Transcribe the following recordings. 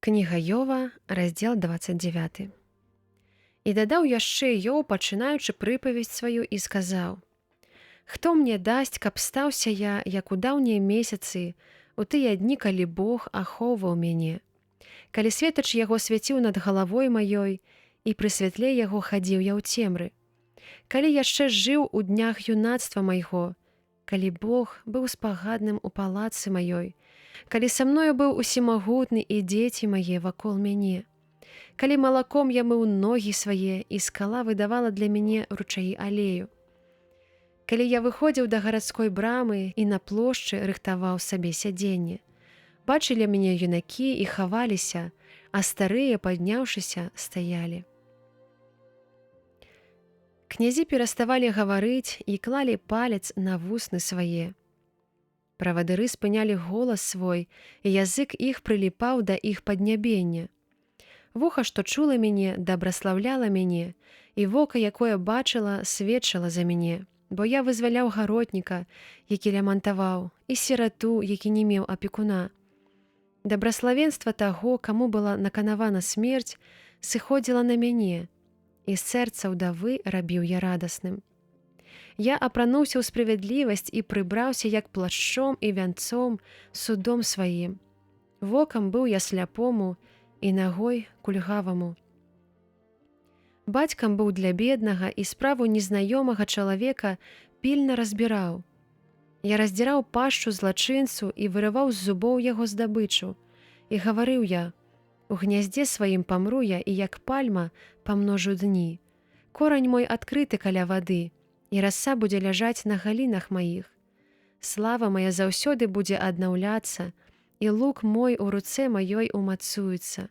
Кніга Ёва, раздзел 29. І дадаў яшчэ Ёў, пачынаючы прыпавесць сваю, і сказаў: «Хто мне дасць, каб стаўся я, як у даўнія месяцы, у тыя дні, калі Бог ахоўваў мяне, калі светач яго свяціў над галавой маёй, і пры святле яго хадзіў я ў цемры, калі яшчэ жыў у днях юнацтва майго, калі Бог быў спагадным у палацы маёй, калі са мною быў усімагутны і дзеці мае вакол мяне, калі малаком я мыў ногі свае, і скала выдавала для мяне ручаі алею, калі я выходзіў да гарадской брамы і на плошчы рыхтаваў сабе сядзенне, бачылі мяне юнакі і хаваліся, а старыя, падняўшыся, стаялі. Князі пераставалі гаварыць і клалі палец на вусны свае. Правадыры спынялі голас свой, і язык іх прыліпаў да іх паднябення. Вуха, што чула мяне, дабраслаўляла мяне, і вока, якое бачыла, сведчыла за мяне, бо я вызваляў гаротніка, які лямантаваў, і сірату, які не меў апекуна. Дабраславенства таго, каму была наканавана смерць, сыходзіла на мяне, і з сэрца ўдавы рабіў я радасным. Я апрануўся ў справядлівасць і прыбраўся як плашчом і вянцом судом сваім. Вокам быў я сляпому і нагой кульгаваму. Бацькам быў для беднага і справу незнаёмага чалавека пільна разбіраў. Я раздзіраў пашчу злачынцу і вырываў з зубоў яго здабычу. І гаварыў я: у гняздзе сваім памру я, і як пальма памножу дні. Корань мой адкрыты каля вады, і раса будзе ляжаць на галінах маіх. Слава мая заўсёды будзе аднаўляцца, і лук мой у руцэ маёй умацуецца.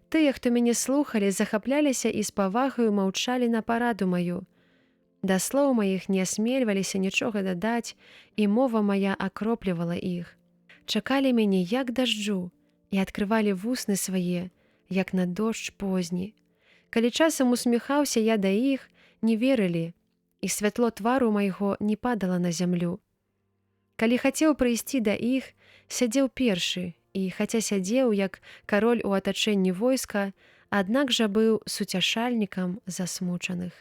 Тыя, хто мяне слухалі, захапляліся і з павагаю маўчалі на параду маю. Да слоў маіх не асмельваліся нічога дадаць, і мова мая акроплівала іх. Чакалі мяне як дажджу, і адкрывалі вусны свае, як на дождж позні. Калі часам усміхаўся я да іх, не верылі, і святло твару майго не падала на зямлю. Калі хацеў прыйсці да іх, сядзеў першы, і хаця сядзеў, як кароль у атачэнні войска, аднак жа быў суцяшальнікам засмучаных.